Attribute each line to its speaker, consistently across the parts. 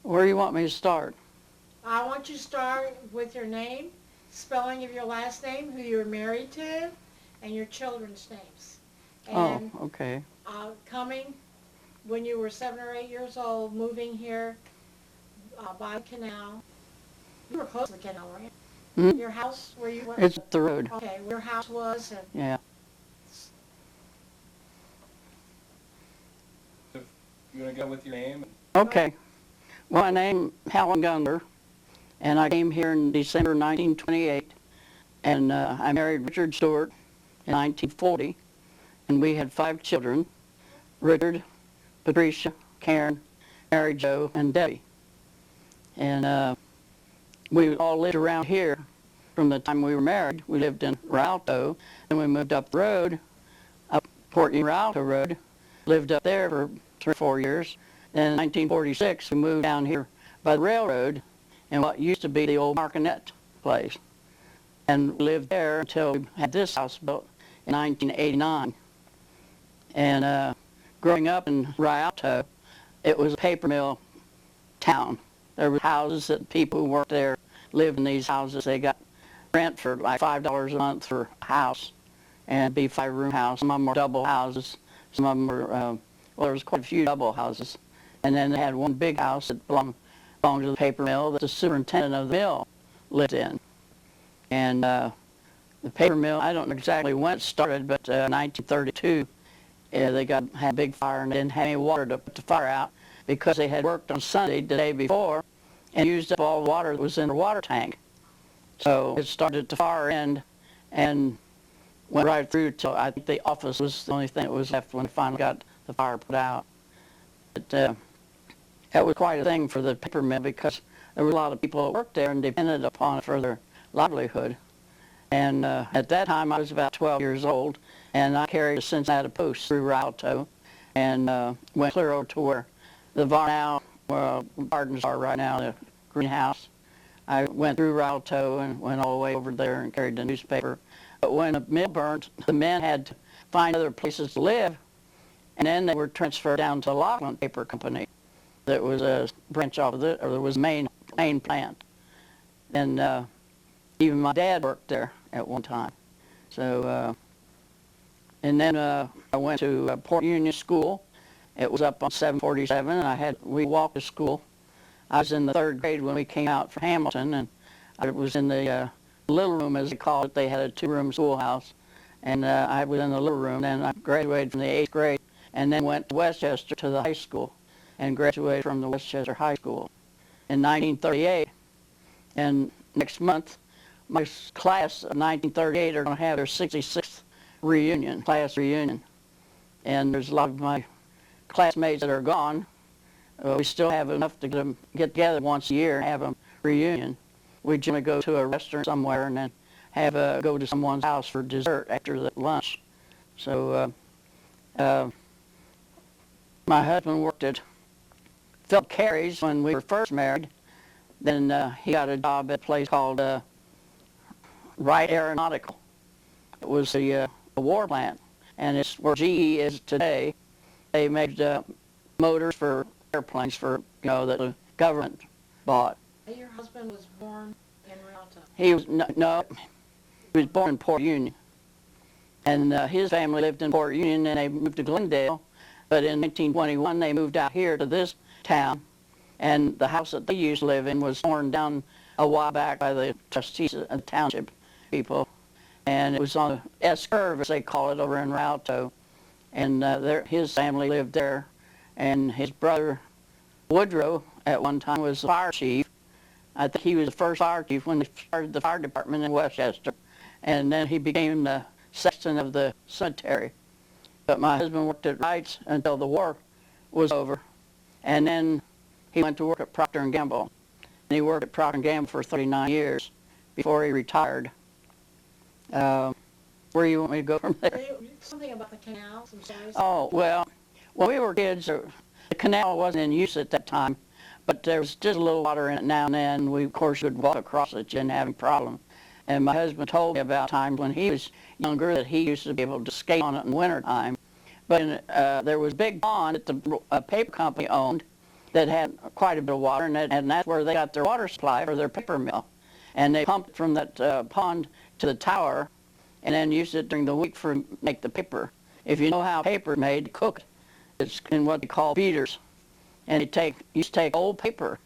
Speaker 1: Where do you want me to start?
Speaker 2: I want you to start with your name, spelling of your last name, who you were married to, and your children's names. And
Speaker 1: okay.
Speaker 2: Coming when you were 7 or 8 years old, moving here by the canal. You were close to the canal, right?
Speaker 1: Hmm?
Speaker 2: Your house where you were?
Speaker 1: It's up the road.
Speaker 2: Okay, where your house was. And
Speaker 1: Yeah.
Speaker 3: You want to go with your name?
Speaker 1: Okay. Well, my name's Helen Gundler, and I came here in December 1928, and I married Richard Stewart in 1940, and we had 5 children: Richard, Patricia, Karen, Mary Jo, and Debbie. And we all lived around here from the time we were married. We lived in Rialto, and we moved up the road, up Port Union Rialto Road, lived up there for 3 or 4 years. Then in 1946, we moved down here by the railroad in what used to be the old Martinet place. And we lived there until we had this house built in 1989. And growing up in Rialto, it was a paper mill town. There were houses that people who worked there lived in these houses. They got rent for like $5 a month for a house, and it'd be a 5-room house. Some of them were double houses. Some of them were, well, there was quite a few double houses. And then they had one big house that belonged to the paper mill that the superintendent of the mill lived in. And the paper mill, I don't know exactly when it started, but 1932, they had a big fire and they didn't have any water to put the fire out because they had worked on Sunday the day before and used up all the water that was in the water tank. So it started at the far end and went right through till I think the office was the only thing that was left when they finally got the fire put out. But that was quite a thing for the paper mill because there were a lot of people that worked there and depended upon it for their livelihood. And at that time I was about 12 years old, and I carried a Cincinnati Post through Rialto and went clear over to where the barn now, gardens are right now, the greenhouse. I went through Rialto and went all the way over there and carried the newspaper. But when the mill burned, the men had to find other places to live, and then they were transferred down to the Laughlin Paper Company. That was a branch off of it, or there was a main plant. And even my dad worked there at one time. So, and then I went to Port Union School. It was up on 747, and we walked to school. I was in the 3rd grade when we came out from Hamilton, and I was in the little room, as they call it. They had a 2-room schoolhouse, and I was in the little room. Then I graduated from the 8th grade, and then went to Westchester to the high school, and graduated from the Westchester High School in 1938. And next month, my class of 1938 are going to have their 66th class reunion. And there's a lot of my classmates that are gone. We still have enough to get together once a year and have a reunion. We generally go to a restaurant somewhere and then go to someone's house for dessert after the lunch. So my husband worked at Phillip Carey's when we were first married. Then he got a job at a place called Wright Aeronautical. It was a war plant, and it's where GE is today. They made motors for airplanes that the government bought.
Speaker 2: your husband was born in Rialto?
Speaker 1: He was he was born in Port Union, and his family lived in Port Union, and they moved to Glendale. But in 1921, they moved out here to this town, and the house that they used to live in was torn down a while back by the trustees of the township people, and it was on the S-curve, as they call it, over in Rialto, and his family lived there, and his brother Woodrow at one time was the fire chief. I think he was the first fire chief when they started the fire department in Westchester, and then he became the sexton of the cemetery. But my husband worked at Wright's until the war was over, and then he went to work at Procter Gamble. And he worked at Procter Gamble for 39 years before he retired. Where do you want me to go from there?
Speaker 2: Something about the canal, some stories.
Speaker 1: Oh, well, when we were kids, the canal wasn't in use at that time, but there was just a little water in it now and then. We, of course, would walk across it, didn't have any problem. And my husband told me about times when he was younger that he used to be able to skate on it in wintertime. But there was a big pond that the paper company owned that had quite a bit of water, and that's where they got their water supply for their paper mill. And they pumped from that pond to the tower, and then used it during the week for make the paper. If you know how paper is made, cook it. It's in what they call beaters. And they used to take old paper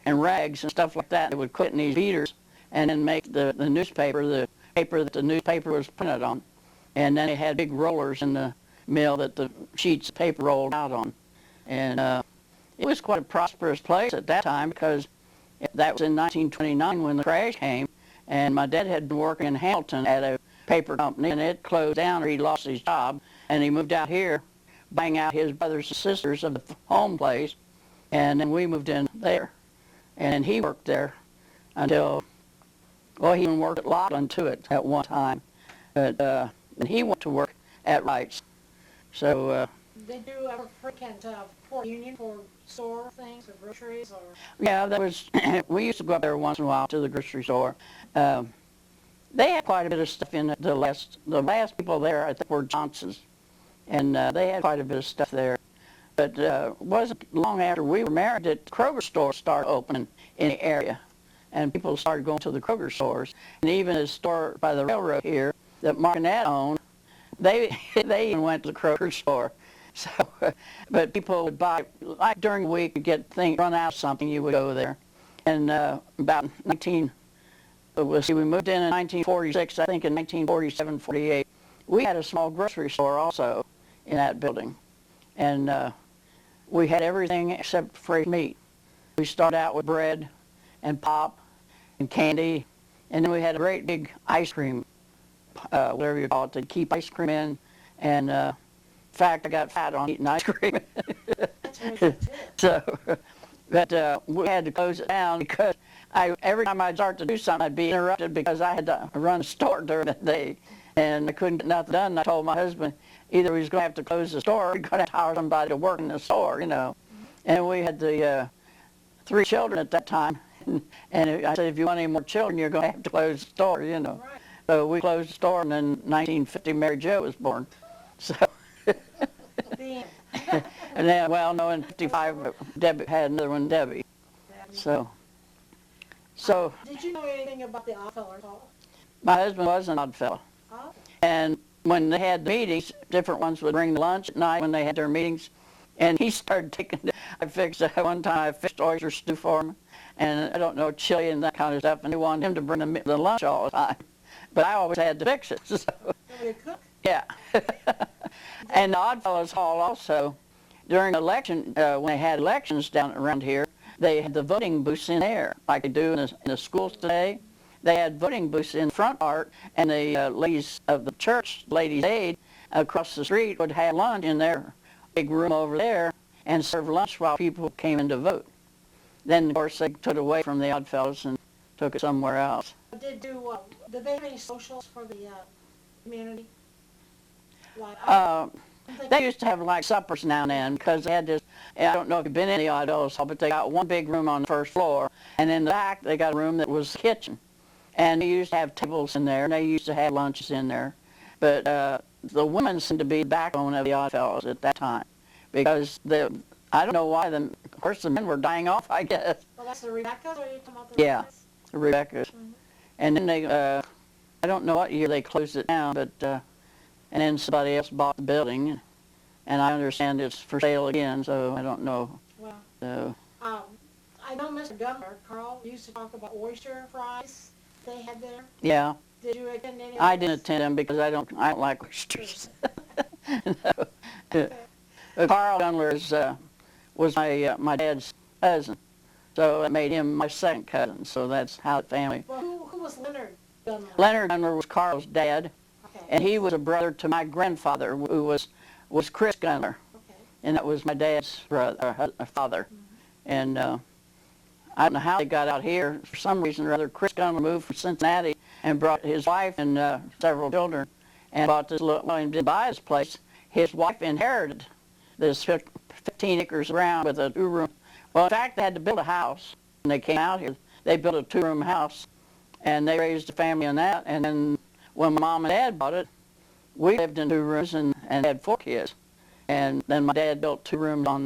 Speaker 1: and rags and stuff like that. They would cook it in these beaters and then make the newspaper, the paper that the newspaper was printed on. And then they had big rollers in the mill that the sheets of paper rolled out on. And it was quite a prosperous place at that time, because that was in 1929 when the crash came. And my dad had been working in Hamilton at a paper company, and it closed down, or he lost his job, and he moved out here, buying out his brothers and sisters of the home place, and then we moved in there. And he worked there until, well, he even worked at Laughlin too at one time, but and he went to work at Wright's. So
Speaker 2: Did you ever frequent Port Union for store things or groceries, or?
Speaker 1: yeah, that was we used to go up there once in a while to the grocery store. They had quite a bit of stuff in it. The last people there, I think, were Johnson's, and they had quite a bit of stuff there. But it wasn't long after we were married that Kroger stores started opening in the area, and people started going to the Kroger stores. And even a store by the railroad here that Mark and Ed owned, they even went to the Kroger store. So, but people would buy, like during the week, you get things run out of something, you would go there. And about we moved in 1946, I think in 1947, 48, we had a small grocery store also in that building. And we had everything except fresh meat. We started out with bread and pop and candy, and then we had a great big ice cream, whatever you call it, to keep ice cream in. And in fact, I got fat on eating ice cream. So, but we had to close it down because every time I'd start to do something, I'd be interrupted because I had to run a store during the day, and I couldn't get nothing done. And I told my husband, either we was going to have to close the store or we're going to hire somebody to work in the store, you know. And we had the 3 children at that time, and I said, if you want any more children, you're going to have to close the store, you know.
Speaker 2: Right.
Speaker 1: So we closed the store, and then 1950, Mary Jo was born. So. And then, well, no, in 55, Debbie had another one, Debbie. So.
Speaker 2: Did you know anything about the Oddfellows at all?
Speaker 1: My husband was an odd fellow.
Speaker 2: Oh.
Speaker 1: And when they had meetings, different ones would bring the lunch at night when they had their meetings. And he started taking, one time I fixed oyster stew for him, and I don't know, chili and that kind of stuff, and they wanted him to bring the lunch all the time. But I always had to fix it. So.
Speaker 2: Somebody cook?
Speaker 1: Yeah. And the Oddfellows Hall also, during election, when they had elections down around here, they had the voting booths in there, like they do in the schools today. They had voting booths in the front part, and the ladies of the church, Ladies' Aid, across the street would have lunch in their big room over there and serve lunch while people came in to vote. Then, of course, they took it away from the Oddfellows and took it somewhere else.
Speaker 2: Did they have any socials for the community? Like,
Speaker 1: They used to have like suppers now and then, because they had this, I don't know if you've been in the Oddfellows Hall, but they got one big room on the first floor, and in the back they got a room that was the kitchen. And they used to have tables in there, and they used to have lunches in there. But the women seemed to be the backbone of the Oddfellows at that time, because I don't know why, of course the men were dying off, I guess.
Speaker 2: Well, that's the Rebeccas, or are you talking about the
Speaker 1: Yeah,
Speaker 2: Rebeccas?
Speaker 1: the Rebeccas.
Speaker 2: Mm-hmm.
Speaker 1: And then they, I don't know what year they closed it down, but, and then somebody else bought the building, and I understand it's for sale again, so I don't know.
Speaker 2: Well,
Speaker 1: So.
Speaker 2: I know Mr. Gundler, Carl, used to talk about oyster fries they had there.
Speaker 1: Yeah,
Speaker 2: Did you attend any of
Speaker 1: I
Speaker 2: those?
Speaker 1: didn't attend them because I don't like oysters. No.
Speaker 2: Okay.
Speaker 1: Carl Gundler was my dad's cousin, so it made him my second cousin. So that's how the family.
Speaker 2: Well, who was Leonard Gundler?
Speaker 1: Leonard Gundler was Carl's dad,
Speaker 2: Okay.
Speaker 1: and he was a brother to my grandfather, who was Chris Gundler,
Speaker 2: Okay.
Speaker 1: and that was my dad's brother, father.
Speaker 2: Mm-hmm.
Speaker 1: And I don't know how they got out here. For some reason or other, Chris Gundler moved from Cincinnati and brought his wife and several children, and bought this little. Well, he didn't buy his place. His wife inherited this 15 acres of ground with a 2-room. Well, in fact, they had to build a house when they came out here. They built a 2-room house, and they raised a family on that. And then when my mom and dad bought it, we lived in 2 rooms and had 4 kids. And then my dad built 2 rooms on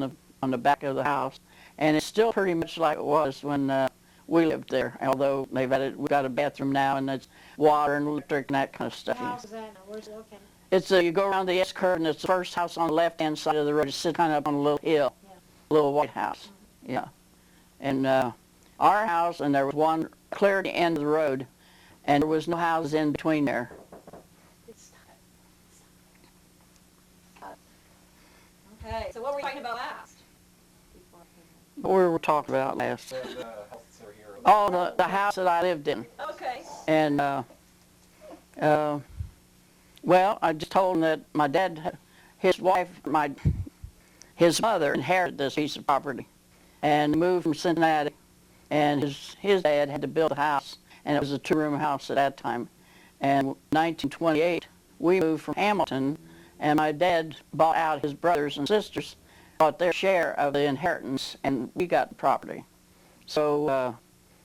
Speaker 1: the back of the house. and it's still pretty much like it was when we lived there, although we've got a bathroom now, and it's water and electric and that kind of
Speaker 2: What
Speaker 1: stuff.
Speaker 2: house is that now? Where's it located?
Speaker 1: It's you go around the S-curve, and it's the first house on the left-hand side of the road. It sits kind of up on a little hill, a little white house. Yeah. And our house, and there was one clear at the end of the road, and there was no houses in between there.
Speaker 4: Okay, so what were we talking about last?
Speaker 1: What we were talking about last.
Speaker 3: The houses are here.
Speaker 1: Oh, the house that I lived in.
Speaker 4: Okay.
Speaker 1: And, well, I just told him that my dad, his wife, his mother inherited this piece of property and moved from Cincinnati, and his dad had to build a house, and it was a two-room house at that time. And in 1928, we moved from Hamilton, and my dad bought out his brothers and sisters, bought their share of the inheritance, and we got the property. So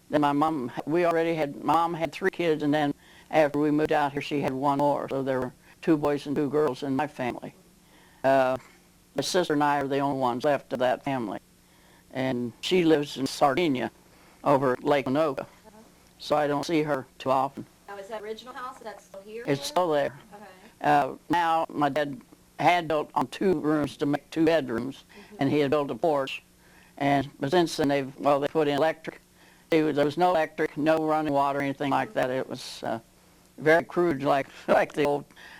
Speaker 1: then my mom had 3 kids, and then after we moved out here, she had 1 more. So there were 2 boys and 2 girls in my family. My sister and I are the only ones left of that family. And she lives in Sardinia over at Lake Anoka. So I don't see her too often.
Speaker 4: Now, is that original house, is that still here?
Speaker 1: It's still there.
Speaker 4: Okay.
Speaker 1: Now my dad had built on 2 rooms to make 2 bedrooms, and he had built a porch. But since then they put in electric. There was no electric, no running water, anything like that. It was very crude, like the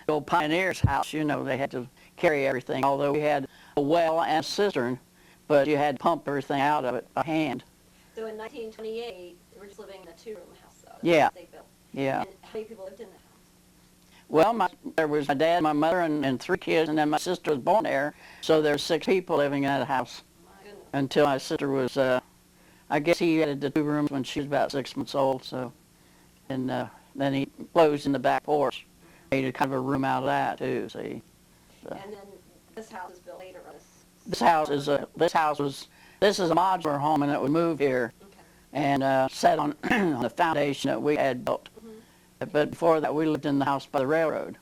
Speaker 1: old pioneers' house. You know, they had to carry everything. Although we had a well and a cistern, but you had to pump everything out of it by hand.
Speaker 4: So in 1928, we were just living in a 2-room house, though. That's
Speaker 1: Yeah.
Speaker 4: what they built.
Speaker 1: Yeah.
Speaker 4: And how many people lived in the house?
Speaker 1: Well, there was my dad, my mother, and 3 kids, and then my sister was born there. So there's 6 people living in that house
Speaker 4: My goodness.
Speaker 1: until my sister was. I guess he added the 2 rooms when she was about 6 months old. So, and then he closed in the back porch, made a kind of a room out of that too. See. So.
Speaker 4: And then this house was built later. Or
Speaker 1: This is a modular home, and it was moved here
Speaker 4: Okay.
Speaker 1: and set on on the foundation that we had built. But before that, we lived in the house by the railroad,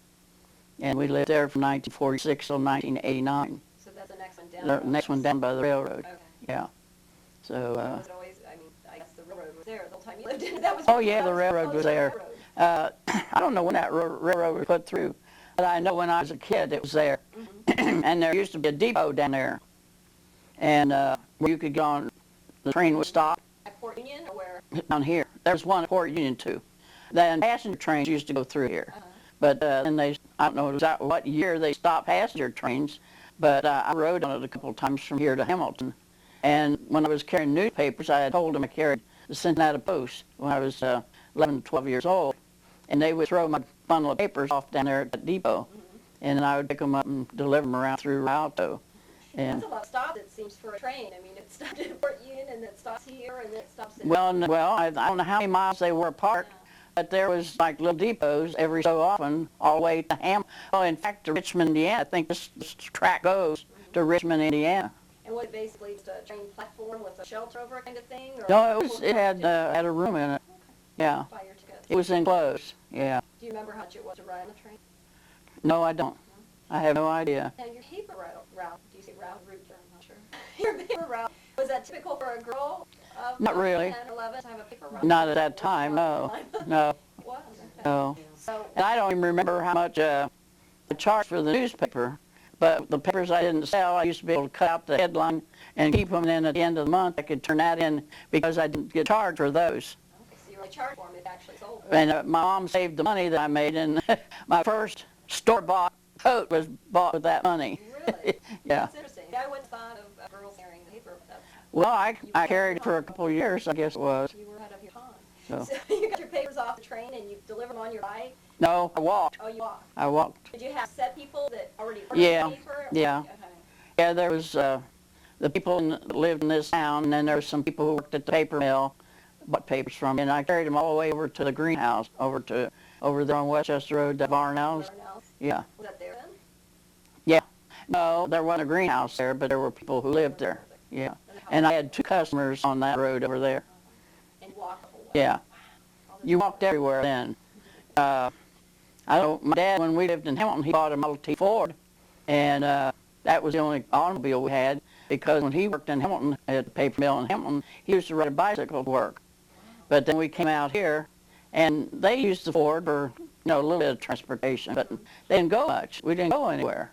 Speaker 1: and we lived there from 1946 till 1989.
Speaker 4: So that's the next one down.
Speaker 1: The next one down by the railroad.
Speaker 4: Okay.
Speaker 1: Yeah. So.
Speaker 4: Was it always, I guess the railroad was there the whole time you lived in it. That was
Speaker 1: Oh yeah, the railroad was there.
Speaker 4: Railroad.
Speaker 1: I don't know when that railroad was put through, but I know when I was a kid it was there. And there used to be a depot down there, and where you could get on, the train would stop
Speaker 4: At Port Union or where?
Speaker 1: down here. There's one at Port Union too. Then passenger trains used to go through here. But then I don't know exactly what year they stopped passenger trains, but I rode on it a couple of times from here to Hamilton. And when I was carrying newspapers, I had told them I carried the Cincinnati Post when I was 11, 12 years old. And they would throw my bundle of papers off down there at the depot. And then I would pick them up and deliver them around through Rialto. And
Speaker 4: That's a lot of stops, it seems, for a train. I mean, it stopped at Port Union, and it stops here, and then it stops at...
Speaker 1: well, I don't know how many miles they were apart, but there was like little depots every so often all the way to Oh, in fact, to Richmond, Indiana. I think this track goes to Richmond, Indiana.
Speaker 4: And what, basically, just a train platform with a shelter over it kind of thing? Or
Speaker 1: No, it had a room in it. Yeah,
Speaker 4: Fire to go.
Speaker 1: it was enclosed. Yeah.
Speaker 4: Do you remember how much it was to ride on the train?
Speaker 1: No, I don't. I have no idea.
Speaker 4: Now, your paper route, do you say route, I'm not sure. Your paper route, was that typical for a girl of
Speaker 1: Not really.
Speaker 4: 10 or 11 to have a paper route?
Speaker 1: Not at that time, no. No,
Speaker 4: It was, okay.
Speaker 1: no.
Speaker 4: So,
Speaker 1: And I don't even remember how much I charged for the newspaper. But the papers I didn't sell, I used to be able to cut out the headline and keep them. And then at the end of the month, I could turn that in because I didn't get charged for those.
Speaker 4: okay, so you were charged for them, it actually sold.
Speaker 1: And my mom saved the money that I made, and my first store-bought coat was bought with that money.
Speaker 4: Really?
Speaker 1: Yeah.
Speaker 4: That's interesting. I wouldn't have thought of girls carrying the paper. That's,
Speaker 1: Well, I carried it for a couple of years, I guess it was.
Speaker 4: you were ahead of your time.
Speaker 1: So.
Speaker 4: So you got your papers off the train and you delivered them on your bike?
Speaker 1: No, I walked.
Speaker 4: Oh, you walked.
Speaker 1: I walked.
Speaker 4: Did you have set people that already ordered
Speaker 1: Yeah,
Speaker 4: the paper?
Speaker 1: yeah.
Speaker 4: Okay.
Speaker 1: Yeah, there was the people that lived in this town, and then there was some people who worked at the paper mill, bought papers from me, and I carried them all the way over to the greenhouse, over there on Westchester Road, the Varnell's.
Speaker 4: Darnell's.
Speaker 1: Yeah.
Speaker 4: Was that there then?
Speaker 1: Yeah. No, there wasn't a greenhouse there, but there were people who lived there. Yeah. And I had 2 customers on that road over there.
Speaker 4: And walked the whole way?
Speaker 1: Yeah.
Speaker 4: All the
Speaker 1: You
Speaker 4: time.
Speaker 1: walked everywhere then. I don't. My dad, when we lived in Hamilton, he bought a Model T Ford, and that was the only automobile we had. because when he worked in Hamilton, at the paper mill in Hamilton, he used to ride a bicycle to work. But then we came out here, and they used the Ford for, a little bit of transportation, but they didn't go much. We didn't go anywhere.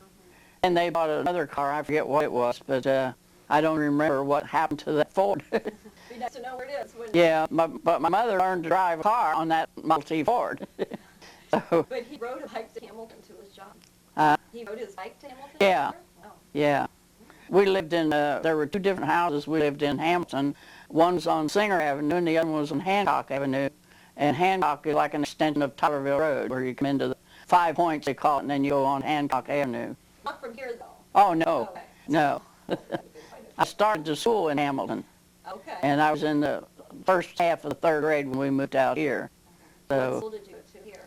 Speaker 1: And they bought another car, I forget what it was, but I don't remember what happened to that Ford.
Speaker 4: Be nice to know where it is.
Speaker 1: Yeah, but my mother learned to drive a car on that Model T Ford. So,
Speaker 4: But he rode a bike to Hamilton to his job. He rode his bike to Hamilton?
Speaker 1: Yeah.
Speaker 4: Oh.
Speaker 1: yeah. We lived in, there were two different houses we lived in Hamilton. One was on Singer Avenue and the other one was on Hancock Avenue. And Hancock is like an extension of Tylerville Road, where you come into the 5 Points, they call it, and then you go on Hancock Avenue.
Speaker 4: Not from here, though.
Speaker 1: Oh, no,
Speaker 4: Okay.
Speaker 1: no. I started the school in Hamilton,
Speaker 4: Okay.
Speaker 1: and I was in the first half of the third grade when we moved out here.
Speaker 4: What
Speaker 1: So,
Speaker 4: school did you go to here?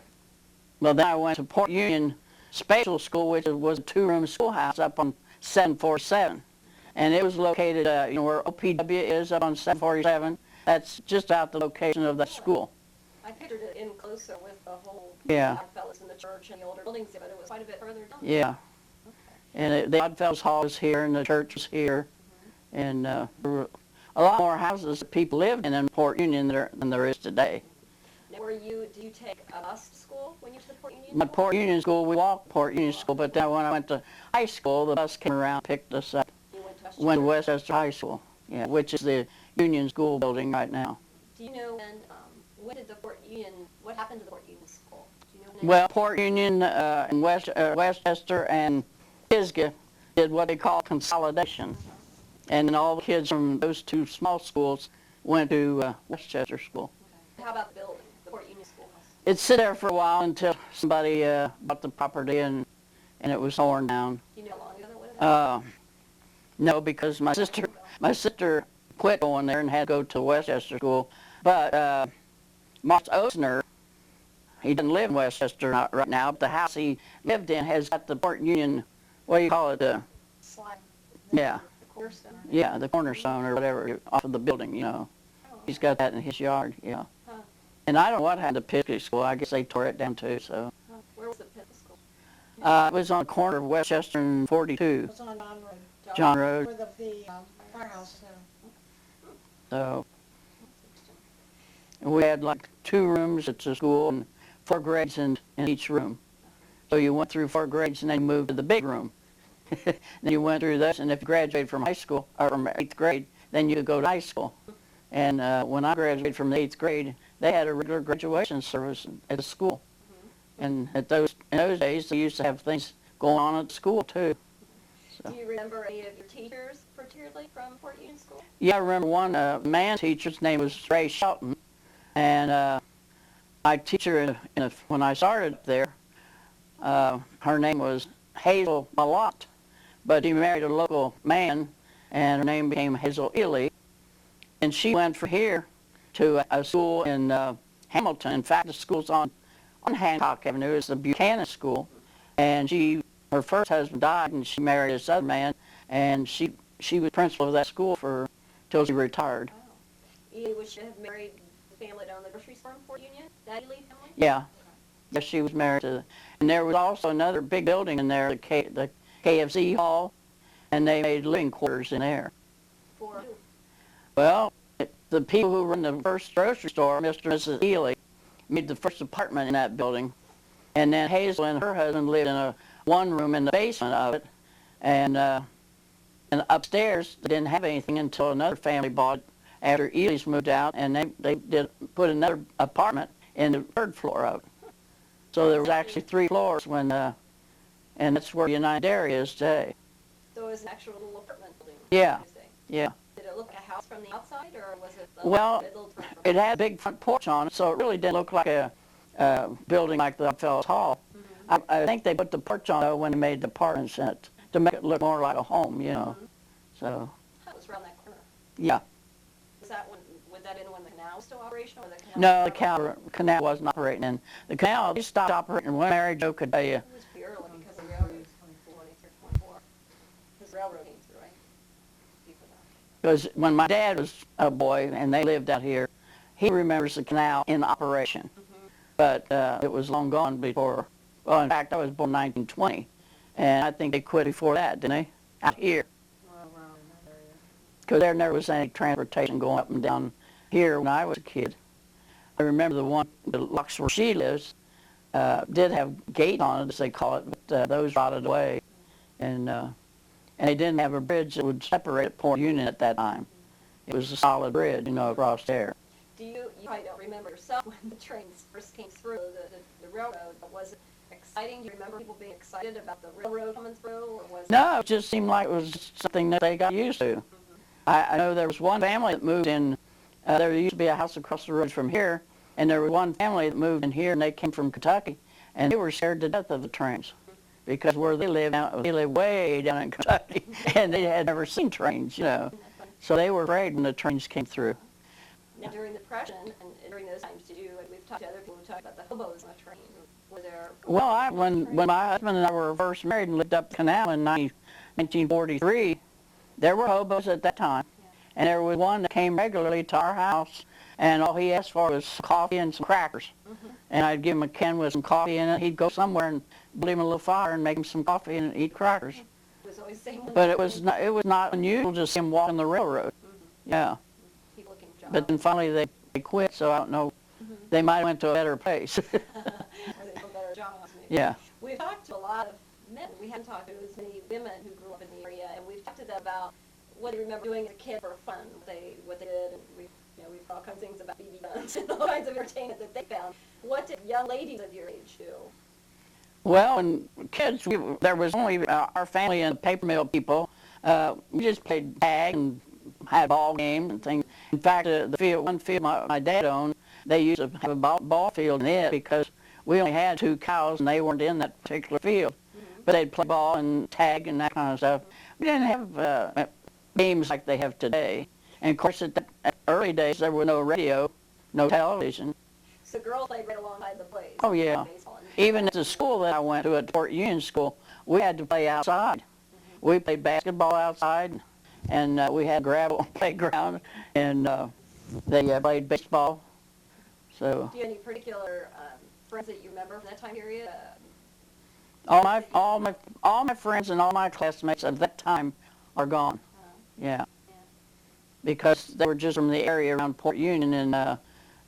Speaker 1: well, then I went to Port Union Spatial School, which was a two-room schoolhouse up on 747. And it was located, where OPW is up on 747. That's just out the location of that school.
Speaker 4: I pictured it in closer with the whole
Speaker 1: Yeah.
Speaker 4: Oddfellows in the church and the older buildings, but it was quite a bit further down.
Speaker 1: Yeah. And the Oddfellows Hall was here, and the church was here. And there were a lot more houses that people lived in Port Union than there is today.
Speaker 4: Now, do you take a bus to school when you went to Port Union?
Speaker 1: My Port Union School, we walked Port Union School, but then when I went to high school, the bus came around, picked us up,
Speaker 4: You went to
Speaker 1: went to Westchester High School, yeah, which is the Union School building right now.
Speaker 4: Do you know when did the Port Union, what happened to the Port Union School? Do you know when
Speaker 1: Well, Port Union and Westchester and Pisgah did what they call consolidation. And then all the kids from those two small schools went to Westchester School.
Speaker 4: How about the building, the Port Union Schoolhouse?
Speaker 1: It sat there for a while until somebody bought the property and it was torn down.
Speaker 4: Do you know how long ago that was?
Speaker 1: No, because my sister quit going there and had to go to Westchester School. But Mark Osner, he doesn't live in Westchester right now, but the house he lived in has got the Port Union, what do you call it?
Speaker 4: Slide.
Speaker 1: Yeah,
Speaker 4: The cornerstone.
Speaker 1: yeah, the cornerstone or whatever off of the building,
Speaker 4: Oh,
Speaker 1: He's got that in his yard, yeah.
Speaker 4: Huh.
Speaker 1: And I don't know what happened to Pisgah School. I guess they tore it down too, so.
Speaker 4: huh. Where was the Pitt School?
Speaker 1: It was on the corner of Westchester and 42,
Speaker 2: It's on John Road,
Speaker 1: John Road.
Speaker 2: where the firehouse now.
Speaker 1: So we had like 2 rooms at the school and 4 grades in each room. So you went through 4 grades and then moved to the big room. Then you went through this, and if you graduated from high school, or from 8th grade, then you could go to high school. And when I graduated from the 8th grade, they had a regular graduation service at the school. And in those days, they used to have things going on at the school too. So.
Speaker 4: Do you remember any of your teachers, particularly from Port Union School?
Speaker 1: Yeah, I remember one man teacher's name was Ray Shelton, and my teacher when I started there, her name was Hazel Malott, but he married a local man, and her name became Hazel Ely, and she went from here to a school in Hamilton. In fact, the school's on Hancock Avenue. It's the Buchanan School, and her first husband died, and she married this other man, and she was principal of that school till she retired.
Speaker 4: Wow. You would have married the family down the grocery store in Port Union? That Ely family?
Speaker 1: Yeah. Yes, she was married to, and there was also another big building in there, the KFC Hall, and they made living quarters in there.
Speaker 4: For who?
Speaker 1: Well, the people who run the first grocery store, Mr. and Mrs. Ely, made the first apartment in that building, and then Hazel and her husband lived in a one room in the basement of it, and upstairs they didn't have anything until another family bought it after Ely's moved out, and they put another apartment in the 3rd floor of it. So there was actually 3 floors and that's where United Dairy is today.
Speaker 4: So it was an actual little apartment building?
Speaker 1: Yeah.
Speaker 4: you say?
Speaker 1: Yeah.
Speaker 4: Did it look like a house from the outside, or was it
Speaker 1: Well,
Speaker 4: little from
Speaker 1: it had a big front porch on it, so it really didn't look like a building like the Oddfellows Hall. I think they put the porch on though when they made the apartments in it to make it look more like a home, So,
Speaker 4: It was around that corner.
Speaker 1: yeah.
Speaker 4: Was that when the canal was still operational, or the canal?
Speaker 1: No, the canal wasn't operating. And the canal, they stopped operating when Mary Jo could tell you.
Speaker 4: It was barely because the railroad was 24. Because the railroad came through, right? Before that.
Speaker 1: Because when my dad was a boy and they lived out here, he remembers the canal in operation. But it was long gone before. Well, in fact, I was born in 1920, and I think they quit before that, didn't they? Out here. because there never was any transportation going up and down here when I was a kid. I remember the locks where she lives did have gate on it, as they call it, but those rotted away. And they didn't have a bridge that would separate Port Union at that time. It was a solid bridge, across there.
Speaker 4: You probably don't remember yourself when the trains first came through, the railroad. Was it exciting? Do you remember people being excited about the railroad coming through? Or was
Speaker 1: No, it just seemed like it was something that they got used to. I know there was one family that moved in, there used to be a house across the road from here, and there was one family that moved in here, and they came from Kentucky, and they were scared to death of the trains, because where they live way down in Kentucky, and they had never seen trains, So they were afraid when the trains came through.
Speaker 4: Now, during the Depression, and during those times, we've talked to other people who talked about the hobos on the train. Were there...
Speaker 1: Well, when my husband and I were first married and lived up the canal in 1943, there were hobos at that time. And there was one that came regularly to our house, and all he asked for was coffee and some crackers. And I'd give him a can with some coffee in it. He'd go somewhere and build him a little fire and make him some coffee and eat crackers.
Speaker 4: It was always the same one.
Speaker 1: But it was not unusual to see him walking the railroad. Yeah.
Speaker 4: People looking jobs.
Speaker 1: But then finally they quit, so I don't know. They might have went to a better place.
Speaker 4: Or they did a better job. Maybe.
Speaker 1: Yeah.
Speaker 4: We've talked to a lot of men. We haven't talked to as many women who grew up in the area, and we've talked to them about what they remember doing as a kid for fun, what they did, and we've heard all kinds of things about BB guns and all kinds of entertainment that they found. What did young ladies of your age do?
Speaker 1: Well, when kids, there was only our family and the paper mill people. We just played tag and had ball games and things. In fact, one field my dad owned, they used to have a ball field in it because we only had 2 cows and they weren't in that particular field. But they'd play ball and tag and that kind of stuff. We didn't have games like they have today. And of course, at early days, there was no radio, no television.
Speaker 4: So girls played right alongside the boys.
Speaker 1: Oh, yeah. Even at the school that I went to, at Port Union School, we had to play outside. We played basketball outside, and we had gravel playground, and they played baseball. So
Speaker 4: do you have any particular friends that you remember from that time period?
Speaker 1: all my friends and all my classmates at that time are gone. Yeah. Because they were just from the area around Port Union, and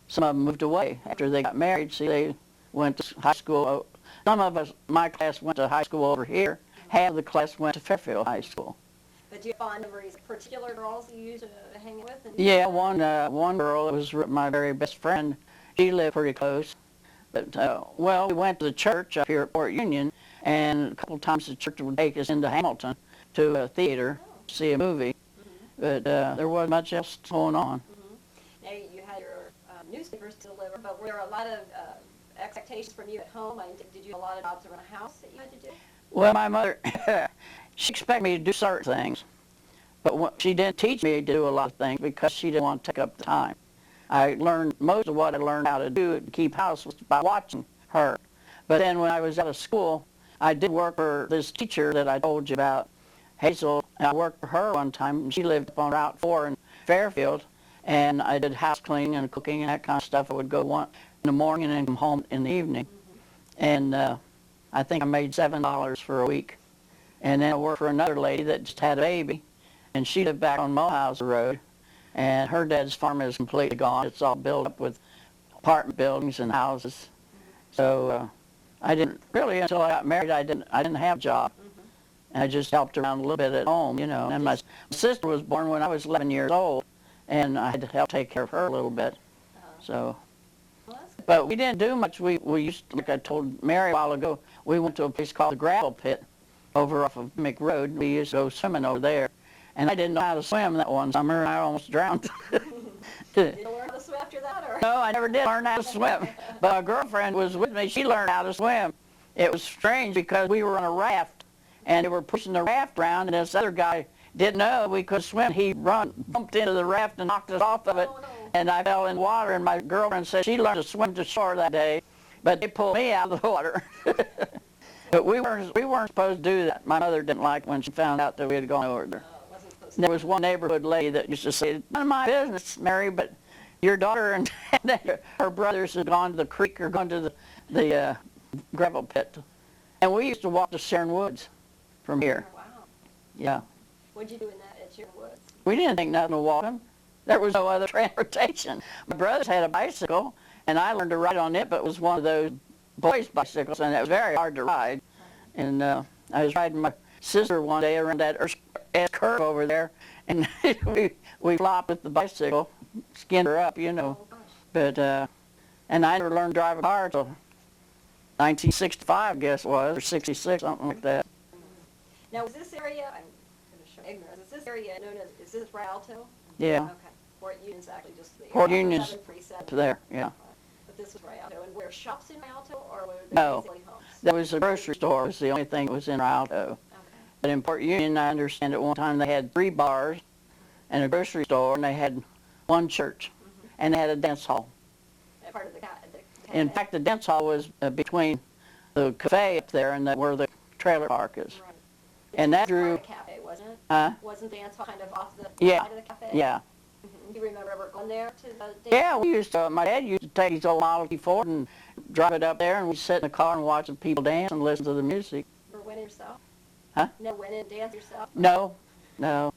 Speaker 1: some of them moved away after they got married. See, they went to high school. Some of us, my class, went to high school over here. Half of the class went to Fairfield High School.
Speaker 4: But do you have fond memories of particular girls that you used to hang with?
Speaker 1: Yeah, one girl that was my very best friend, she lived pretty close. But, well, we went to the church up here at Port Union, and a couple of times the church would take us into Hamilton to a theater to see a movie. But there wasn't much else going on.
Speaker 4: Now, you had your newspapers to deliver, but were there a lot of expectations from you at home? Did you have a lot of jobs around the house that you had to do?
Speaker 1: Well, my mother, she expected me to do certain things, but she didn't teach me to do a lot of things because she didn't want to take up the time. I learned, most of what I learned how to do to keep house was by watching her. But then when I was out of school, I did work for this teacher that I told you about, Hazel, and I worked for her one time, and she lived up on Route 4 in Fairfield, and I did house cleaning and cooking and that kind of stuff. I would go in the morning and then come home in the evening. And I think I made $7 for a week. And then I worked for another lady that just had a baby, and she lived back on Mulhausen Road, and her dad's farm is completely gone. It's all built up with apartment buildings and houses. So I didn't really, until I got married, I didn't have a job. And I just helped around a little bit at home, And my sister was born when I was 11 years old, and I had to help take care of her a little bit. So, but we didn't do much. We used to, like I told Mary a while ago, we went to a place called the Gravel Pit over off of Mick Road. We used to go swimming over there. And I didn't know how to swim that one summer, and I almost drowned.
Speaker 4: Did you learn how to swim after that? Or?
Speaker 1: No, I never did learn how to swim. But a girlfriend was with me. She learned how to swim. It was strange because we were on a raft, and they were pushing the raft around, and this other guy didn't know we could swim. He bumped into the raft and knocked us off of it, and I fell in water, and my girlfriend said she learned to swim to shore that day, but they pulled me out of the water. But we weren't supposed to do that. My mother didn't like when she found out that we had gone over there. There was one neighborhood lady that used to say, "None of my business, Mary, but your daughter and her brothers have gone to the creek or gone to the gravel pit." And we used to walk to Sharon Woods from here.
Speaker 4: Oh, wow.
Speaker 1: Yeah.
Speaker 4: What'd you do in that at Sharon Woods?
Speaker 1: We didn't think nothing of walking. There was no other transportation. My brothers had a bicycle, and I learned to ride on it, but it was one of those boys' bicycles, and it was very hard to ride. And I was riding my sister one day around that curve over there, and we flopped with the bicycle, skinned her up, you know.
Speaker 4: Oh, gosh.
Speaker 1: But and I never learned to drive a car until 1965, I guess it was, or 66, something like that.
Speaker 4: Now, is this area, I'm going to show ignorance, is this area known as, is this Rialto?
Speaker 1: Yeah,
Speaker 4: Okay. Port Union's actually just the
Speaker 1: Port Union's
Speaker 4: 737.
Speaker 1: there, yeah.
Speaker 4: But this was Rialto. And were shops in Rialto, or were they
Speaker 1: No.
Speaker 4: basically homes?
Speaker 1: There was a grocery store, was the only thing that was in Rialto.
Speaker 4: Okay.
Speaker 1: But in Port Union, I understand at one time they had 3 bars and a grocery store, and they had 1 church, and they had a dance hall.
Speaker 4: Part of the
Speaker 1: In fact, the dance hall was between the cafe up there and where the trailer park is.
Speaker 4: Right.
Speaker 1: And that
Speaker 4: It was
Speaker 1: drew,
Speaker 4: part of the cafe, wasn't it?
Speaker 1: huh?
Speaker 4: Wasn't the dance hall kind of off the
Speaker 1: Yeah,
Speaker 4: side of the cafe?
Speaker 1: yeah.
Speaker 4: Do you remember ever going there to the dance?
Speaker 1: Yeah, we used to, my dad used to take his old Model T Ford and drive it up there, and we'd sit in the car and watch the people dance and listen to the music.
Speaker 4: Or went in yourself?
Speaker 1: Huh?
Speaker 4: No, went in and danced yourself?
Speaker 1: No, no.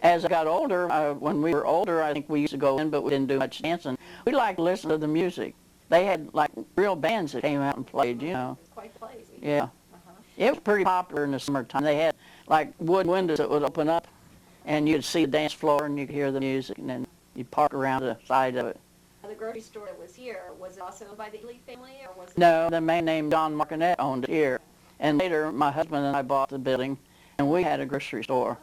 Speaker 1: As I got older, when we were older, I think we used to go in, but we didn't do much dancing. We liked to listen to the music. They had, like, real bands that came out and played, you know.
Speaker 4: It was quite the place.
Speaker 1: Yeah.
Speaker 4: Uh-huh.
Speaker 1: It was pretty popular in the summertime. They had, like, wood windows that would open up, and you'd see the dance floor, and you could hear the music, and then you'd park around the side of it.
Speaker 4: Now, the grocery store that was here, was it also owned by the Ely family, or was it?
Speaker 1: No, the man named John Martinet owned it here. And later, my husband and I bought the building, and we had a grocery store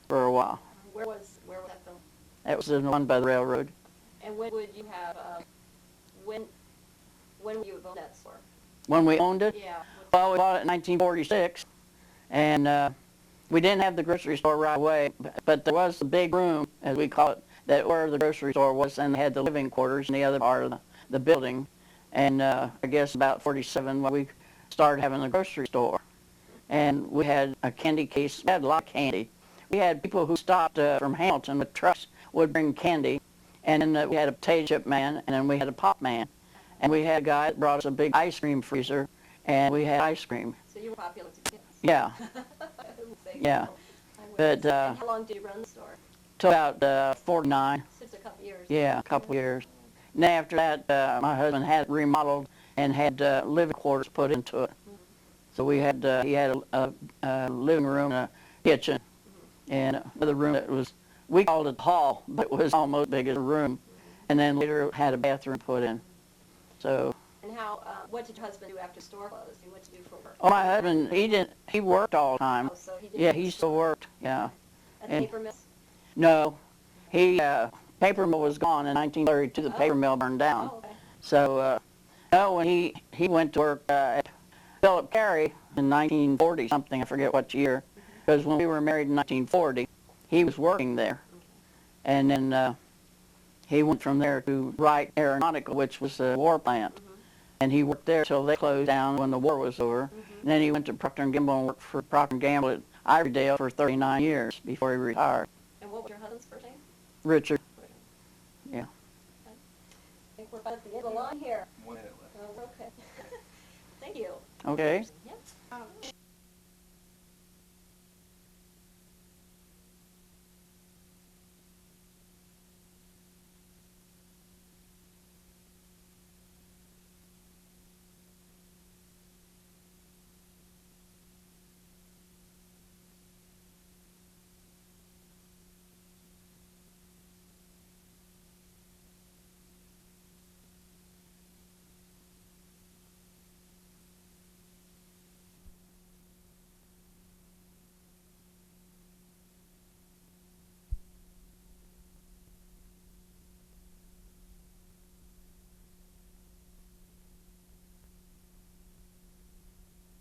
Speaker 1: for a while.
Speaker 4: Where was that film?
Speaker 1: That was the one by the railroad.
Speaker 4: And when would you have, when would you have owned that store?
Speaker 1: When we owned it,
Speaker 4: Yeah.
Speaker 1: well, we bought it in 1946, and we didn't have the grocery store right away, but there was the big room, as we call it, that where the grocery store was, and they had the living quarters in the other part of the building. And I guess about 47 when we started having the grocery store. And we had a candy case. We had a lot of candy. We had people who stopped from Hamilton with trucks would bring candy. And then we had a potato chip man, and then we had a pop man. And we had a guy that brought us a big ice cream freezer, and we had ice cream.
Speaker 4: So you were popular with kids.
Speaker 1: Yeah,
Speaker 4: I would say
Speaker 1: yeah.
Speaker 4: so. I would.
Speaker 1: But
Speaker 4: And how long did you run the store?
Speaker 1: till about 49.
Speaker 4: Since a couple years.
Speaker 1: Yeah, a couple years. And then after that, my husband had it remodeled and had living quarters put into it. So we had, he had a living room and a kitchen and another room that was, we called it the hall, but it was almost big as a room. And then later it had a bathroom put in. So,
Speaker 4: And how, what did your husband do after store closed? What did you do for work?
Speaker 1: oh, my husband, he worked all the time.
Speaker 4: Oh, so he did.
Speaker 1: Yeah, he still worked, yeah.
Speaker 4: At the
Speaker 1: and-
Speaker 4: paper mill?
Speaker 1: No, paper mill was gone in 1932, the paper mill burned down.
Speaker 4: Oh, okay.
Speaker 1: So, no, when he went to work at Phillip Carey in 1940 something, I forget what year, because when we were married in 1940, he was working there. And then he went from there to Wright Aeronautical, which was a war plant. And he worked there till they closed down when the war was over. And then he went to Procter Gamble and worked for Procter Gamble at Ivordale for 39 years before he retired.
Speaker 4: And what was your husband's first name?
Speaker 1: Richard. Yeah.
Speaker 4: I think we're about at the end of the line here.
Speaker 3: 1 minute left.
Speaker 4: Oh, okay. Thank you.
Speaker 1: Okay.
Speaker 4: Yep.